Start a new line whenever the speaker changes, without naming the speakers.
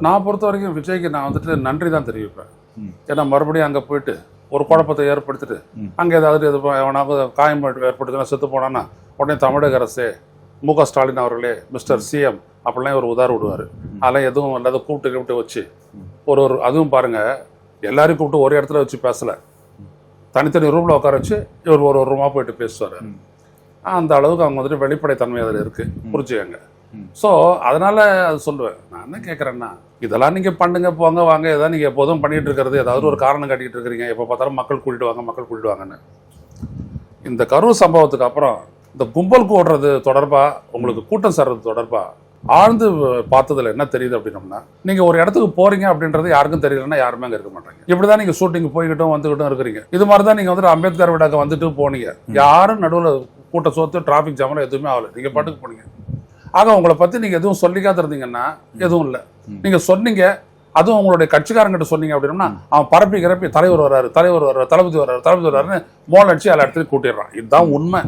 நான் பொறுத்த வரைக்கும் விஜய்க்கு நான் வந்துட்டு நன்றி தான் தெரிவிப்பேன். ஏன்னா மறுபடியும் அங்கே போயிட்டு ஒரு குழப்பத்தை ஏற்படுத்திட்டு அங்கே ஏதாவது எவனாவது காயம் ஏற்படுத்தினா செத்து போனான்னா உடனே தமிழக அரசே மு.க. ஸ்டாலின் அவர்களே மிஸ்டர் சிஎம் அப்படிலாம் ஒரு உதாரணம் விடுவார். அதெல்லாம் எதுவும் இல்லாத கூப்பிட்டு வச்சு ஒரு அதுவும் பாருங்கள், எல்லாரையும் கூப்பிட்டு ஒரு இடத்துல வச்சு பேசலை, தனித்தனி ரூமில் உட்கார வச்சு இவர் ஒரு ரூமாக போயிட்டு பேசுவார். அந்த அளவுக்கு அவங்க வந்துட்டு வெளிப்படைத்தன்மை அதில் இருக்குது, புரிஞ்சுக்கங்க. ஸோ அதனால் அது சொல்லுவேன். நான் என்ன கேட்குறேன்னா, இதெல்லாம் நீங்கள் பண்ணுங்க போங்க வாங்க, எதாவது நீங்கள் எப்போதும் பண்ணிகிட்டு இருக்கிறது, ஏதாவது ஒரு காரணம் கட்டிகிட்டு இருக்கிறீங்க, எப்போ பார்த்தாலும் மக்கள் கூட்டிட்டு வாங்கன்னு. இந்த கரூர் சம்பவத்துக்கு அப்புறம் இந்த கும்பல் கூடுறது தொடர்பாக, உங்களுக்கு கூட்டம் சேர்றது தொடர்பாக ஆழ்ந்து பார்த்ததில் என்ன தெரியுது அப்படின்னோம்னா, நீங்கள் ஒரு இடத்துக்கு போகிறீங்க அப்படின்றது யாருக்கும் தெரியலன்னா யாருமே அங்கே இருக்க மாட்டாங்க. இப்படி தான் நீங்கள் ஷூட்டிங் போய்கிட்டும் வந்துக்கிட்டும் இருக்கிறீங்க. இது மாதிரி தான் நீங்கள் வந்துட்டு அம்பேத்கர் விடாக்க வந்துட்டு போனீங்க, யாரும் நடுவில் கூட்டம் சோத்து டிராஃபிக் ஜாமெல்லாம் எதுவுமே ஆகலை, நீங்கள் பாட்டுக்கு போனீங்க. ஆக உங்களை பற்றி நீங்கள் எதுவும் சொல்லிக்காத இருந்தீங்கன்னா எதுவும் இல்லை. நீங்கள் சொன்னீங்க, அதுவும் உங்களுடைய கட்சிக்காரங்கிட்ட சொன்னீங்க அப்படின்னா அவன் பரப்பி தலைவர் வர்றாரு, தளபதி வர்றாருன்னு மோல் அடிச்சு எல்லா இடத்துலையும் கூட்டிடுறான். இதுதான் உண்மை.